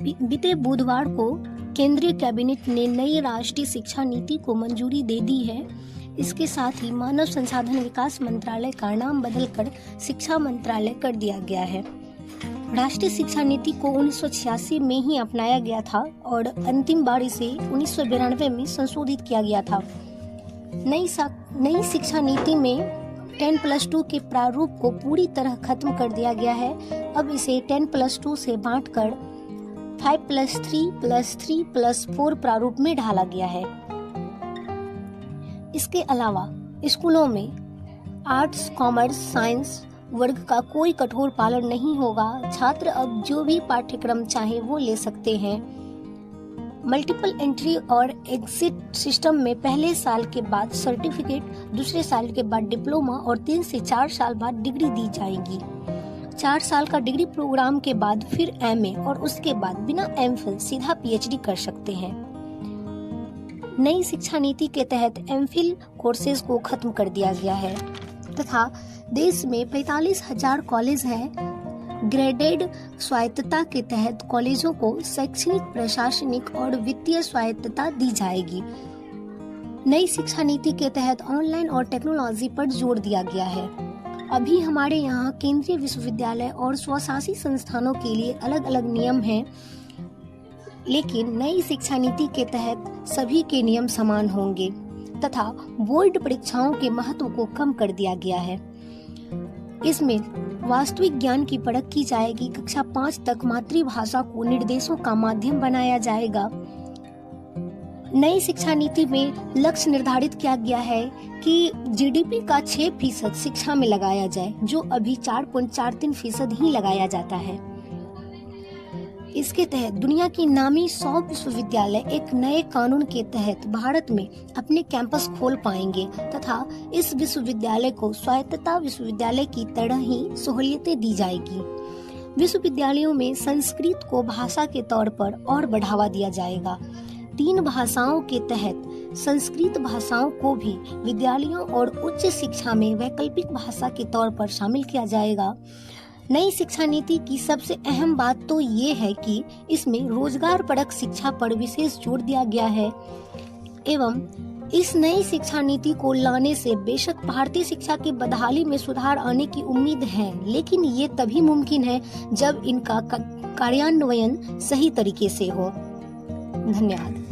बीते बुधवार को केंद्रीय कैबिनेट ने नई राष्ट्रीय शिक्षा नीति को मंजूरी दे दी है। इसके साथ ही मानव संसाधन विकास मंत्रालय का नाम बदलकर शिक्षा मंत्रालय कर दिया गया है। राष्ट्रीय शिक्षा नीति को 1986 में ही अपनाया गया था और अंतिम बार इसे 1992 में संशोधित किया गया था। नई शिक्षा नीति में 10+2 के प्रारूप को पूरी तरह खत्म कर दिया गया है। अब इसे 10+2 से बांटकर 5+3+3+4 प्रारूप में ढाला गया है। इसके अलावा स्कूलों में आर्ट्स, कॉमर्स, साइंस वर्ग का कोई कठोर पालन नहीं होगा। छात्र अब जो भी पाठ्यक्रम चाहे वो ले सकते हैं। मल्टीपल एंट्री और एग्जिट सिस्टम में पहले साल के बाद सर्टिफिकेट, दूसरे साल के बाद डिप्लोमा और 3 से 4 साल बाद डिग्री दी जाएगी। 4 साल का डिग्री प्रोग्राम के बाद फिर एमए और उसके बाद बिना एमफिल सीधा पीएचडी कर सकते हैं। नई शिक्षा नीति के तहत एमफिल कोर्सेज को खत्म कर दिया गया है तथा देश में 45,000 कॉलेज हैं। ग्रेडेड स्वायत्तता के तहत कॉलेजों को शैक्षणिक, प्रशासनिक और वित्तीय स्वायत्तता दी जाएगी। नई शिक्षा नीति के तहत ऑनलाइन और टेक्नोलॉजी पर जोर दिया गया है। अभी हमारे यहाँ केंद्रीय विश्वविद्यालय और स्वशासी संस्थानों के लिए अलग अलग नियम हैं, लेकिन नई शिक्षा नीति के तहत सभी के नियम समान होंगे तथा बोर्ड परीक्षाओं के महत्व को कम कर दिया गया है। इसमें वास्तविक ज्ञान की परख की जाएगी। कक्षा 5 तक मातृभाषा को निर्देशों का माध्यम बनाया जाएगा। नई शिक्षा नीति में लक्ष्य निर्धारित किया गया है कि जीडीपी का 6% शिक्षा में लगाया जाए, जो अभी 4.43% ही लगाया जाता है। इसके तहत दुनिया की नामी 100 विश्वविद्यालय एक नए कानून के तहत भारत में अपने कैंपस खोल पाएंगे तथा इस विश्वविद्यालय को स्वायत्तता विश्वविद्यालय की तरह ही सहूलियतें दी जाएगी। विश्वविद्यालयों में संस्कृत को भाषा के तौर पर और बढ़ावा दिया जाएगा। 3 भाषाओं के तहत संस्कृत भाषाओं को भी विद्यालयों और उच्च शिक्षा में वैकल्पिक भाषा के तौर पर शामिल किया जाएगा। नई शिक्षा नीति की सबसे अहम बात तो ये है कि इसमें रोजगार परक शिक्षा पर विशेष जोर दिया गया है एवं इस नई शिक्षा नीति को लाने से बेशक भारतीय शिक्षा की बदहाली में सुधार आने की उम्मीद है, लेकिन ये तभी मुमकिन है जब इनका कार्यान्वयन सही तरीके से हो। धन्यवाद।